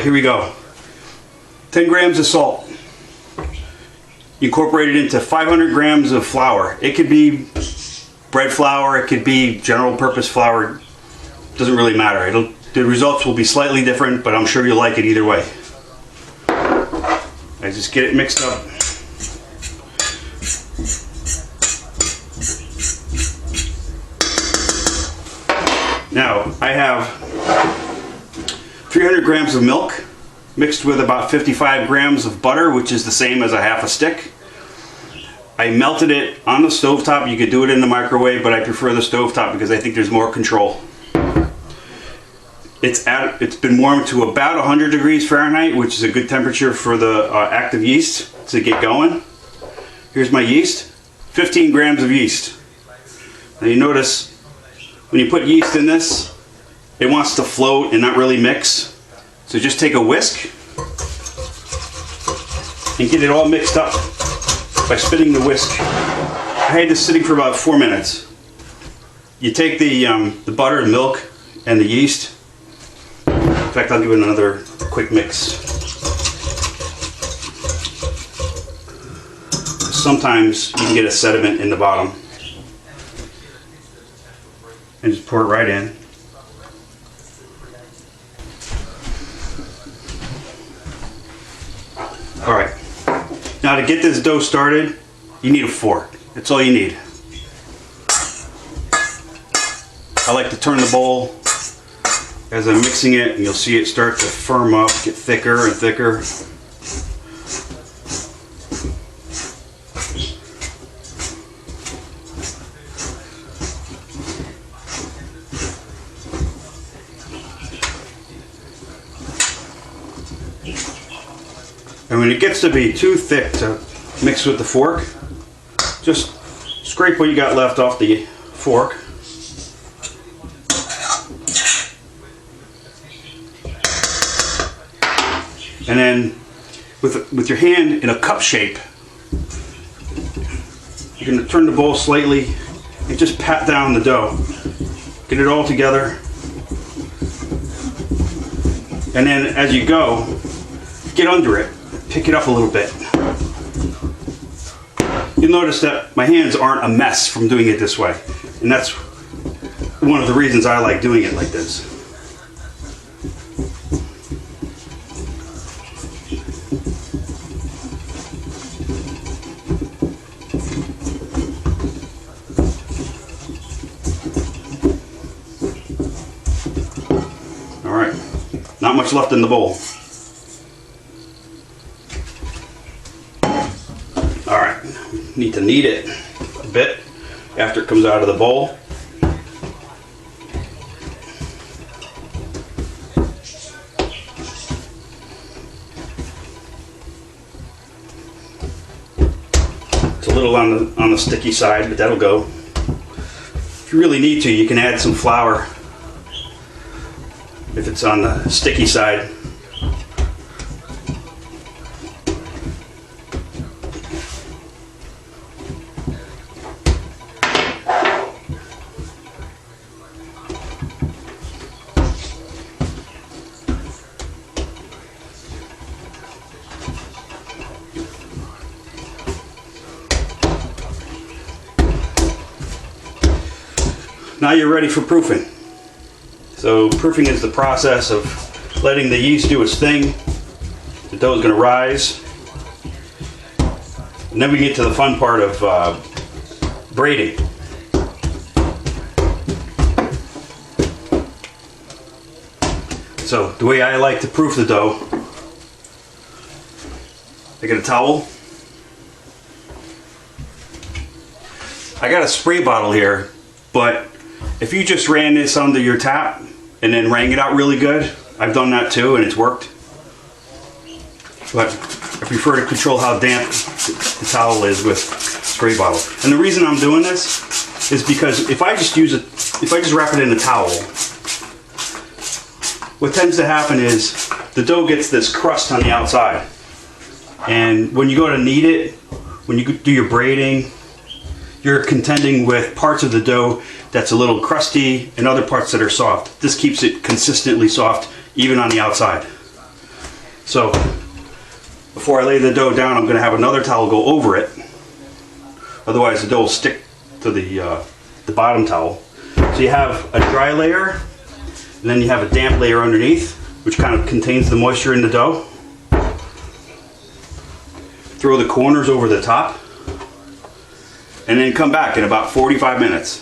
here we go. 10 grams of salt. Incorporate it into 500 grams of flour. It could be bread flour, it could be general purpose flour. Doesn't really matter. The results will be slightly different, but I'm sure you'll like it either way. I just get it mixed up. Now, I have 300 grams of milk mixed with about 55 grams of butter, which is the same as a half a stick. I melted it on the stovetop. You could do it in the microwave, but I prefer the stovetop because I think there's more control. It's been warmed to about 100 degrees Fahrenheit, which is a good temperature for the active yeast to get going. Here's my yeast, 15 grams of yeast. Now you notice when you put yeast in this, it wants to float and not really mix. So just take a whisk and get it all mixed up by spinning the whisk. I had this sitting for about 4 minutes. You take the butter and milk and the yeast. In fact, I'll give it another quick mix. Sometimes you can get a sediment in the bottom. And just pour it right in. Alright, now to get this dough started, you need a fork. That's all you need. I like to turn the bowl as I'm mixing it, and you'll see it start to firm up, get thicker and thicker. And when it gets to be too thick to mix with the fork, just scrape what you got left off the fork. And then with your hand in a cup shape, you're going to turn the bowl slightly and just pat down the dough. Get it all together. And then as you go, get under it. Pick it up a little bit. You'll notice that my hands aren't a mess from doing it this way. And that's one of the reasons I like doing it like this. All right, not much left in the bowl. Alright, need to knead it a bit after it comes out of the bowl. It's a little on the sticky side, but that'll go. If you really need to, you can add some flour if it's on the sticky side. Now you're ready for proofing. So proofing is the process of letting the yeast do its thing. The dough is going to rise. And then we get to the fun part of braiding. So the way I like to proof the dough, I get a towel. I got a spray bottle here, but if you just ran this under your tap and then wrang it out really good, I've done that too and it's worked. But I prefer to control how damp the towel is with spray bottle. And the reason I'm doing this is because if I just wrap it in a towel, what tends to happen is the dough gets this crust on the outside. And when you go to knead it, when you do your braiding, you're contending with parts of the dough that's a little crusty and other parts that are soft. This keeps it consistently soft, even on the outside. So before I lay the dough down, I'm going to have another towel go over it. Otherwise the dough will stick to the bottom towel. So you have a dry layer, and then you have a damp layer underneath, which kind of contains the moisture in the dough. Throw the corners over the top, and then come back in about 45 minutes.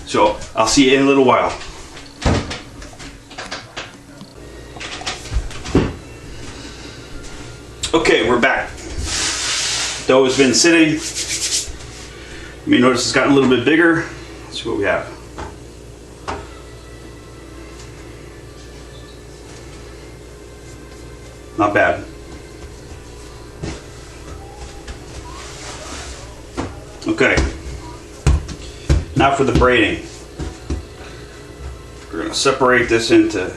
So I'll see you in a little while. Okay, we're back. Dough has been sitting. You may notice it's gotten a little bit bigger. Let's see what we have. Not bad. Okay. Now for the braiding. We're going to separate this into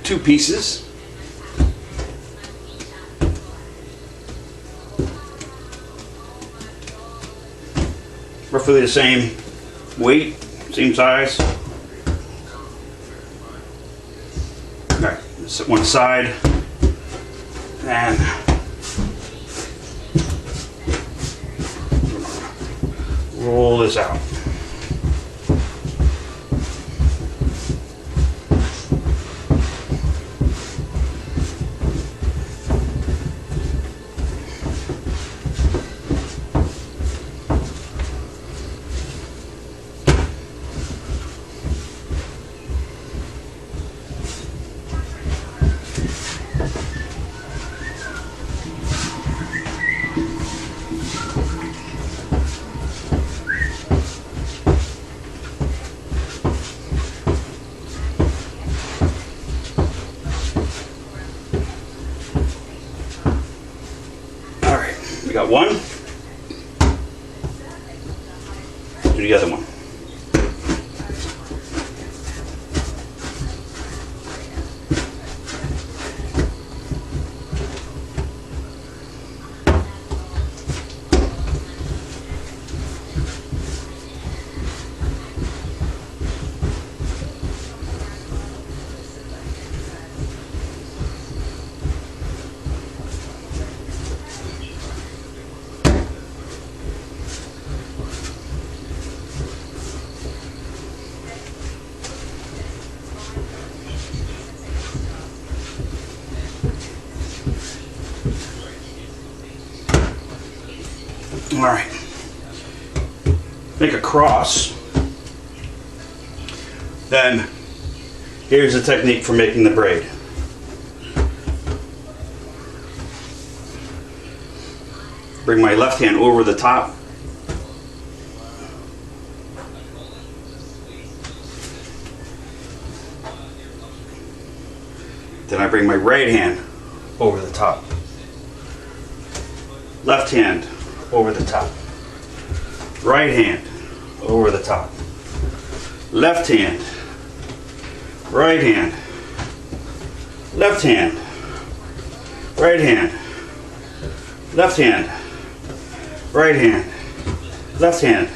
2 pieces. Roughly the same weight, same size. Alright, set one aside. And roll this out. We got one. Do the other one. All right, make a cross. Then here's the technique for making the braid. Bring my left hand over the top. Then I bring my right hand over the top. Left hand over the top. Right hand over the top. Left hand. Right hand. Left hand. Right hand. Left hand. Right hand. Left hand.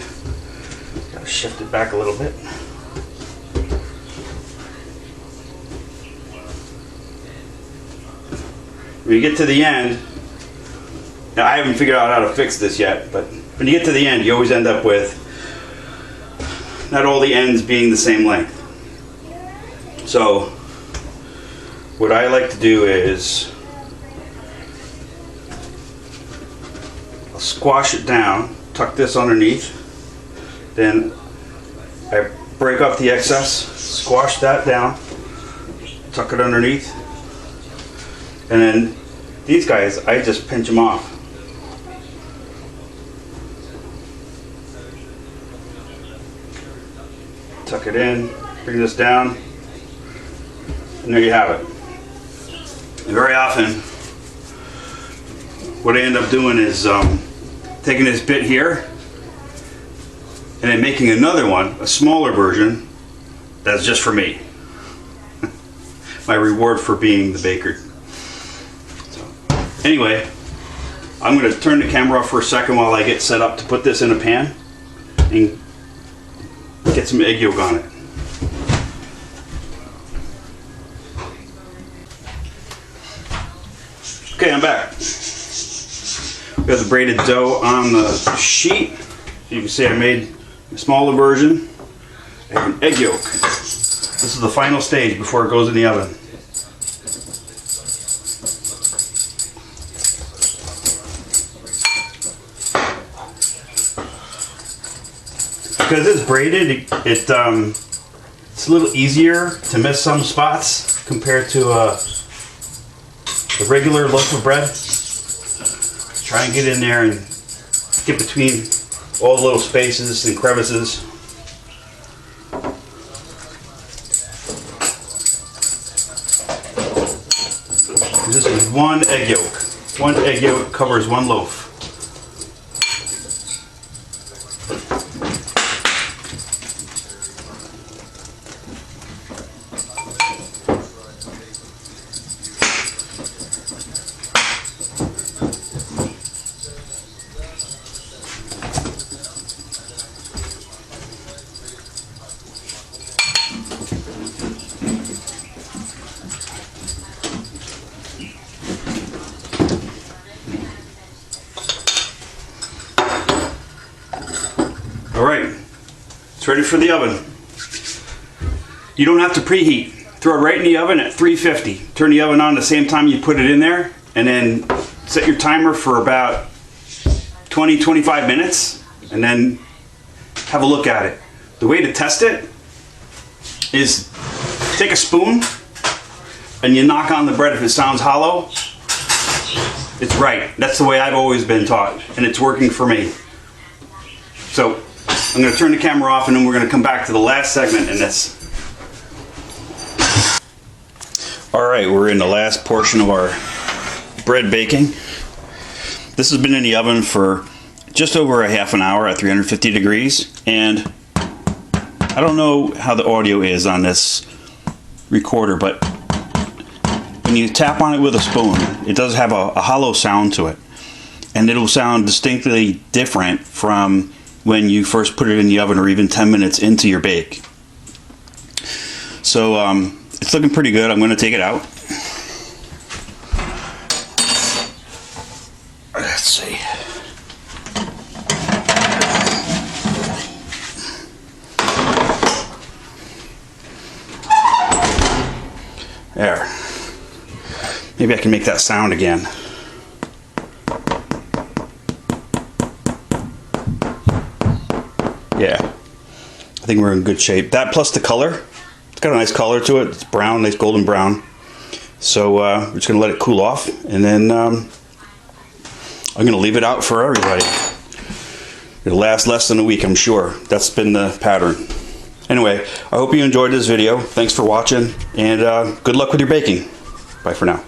Gotta shift it back a little bit. When you get to the end, now, I haven't figured out how to fix this yet, but when you get to the end, you always end up with not all the ends being the same length. So what I like to do is I'll squash it down, tuck this underneath, then I break off the excess, squash that down, tuck it underneath, and then these guys, I just pinch them off. Tuck it in, bring this down, and there you have it. And very often, what I end up doing is taking this bit here and then making another one, a smaller version, that's just for me. My reward for being the baker. So, anyway, I'm going to turn the camera off for a second while I get set up to put this in a pan and get some egg yolk on it. Okay, I'm back. We have the braided dough on the sheet. You can see I made a smaller version. I have an egg yolk. This is the final stage before it goes in the oven. Because it's braided, it's a little easier to miss some spots compared to the regular loaf of bread. Try and get in there and get between all the little spaces and crevices. This is one egg yolk. One egg yolk covers one loaf. Alright, it's ready for the oven. You don't have to preheat. Throw it right in the oven at 350. Turn the oven on the same time you put it in there, and then set your timer for about 20-25 minutes, and then have a look at it. The way to test it is take a spoon and you knock on the bread. If it sounds hollow, it's right. That's the way I've always been taught, and it's working for me. So I'm going to turn the camera off, and then we're going to come back to the last segment in this. Alright, we're in the last portion of our bread baking. This has been in the oven for just over a half an hour at 350 degrees, and I don't know how the audio is on this recorder, but when you tap on it with a spoon, it does have a hollow sound to it, and it'll sound distinctly different from when you first put it in the oven, or even 10 minutes into your bake. So it's looking pretty good. I'm going to take it out. Let's see. There. Maybe I can make that sound again. Yeah, I think we're in good shape. That plus the color, it's got a nice color to it. It's brown, nice golden brown. So we're just gonna let it cool off, and then I'm gonna leave it out for everybody. It'll last less than a week, I'm sure. That's been the pattern. Anyway, I hope you enjoyed this video. Thanks for watching, and good luck with your baking. Bye for now.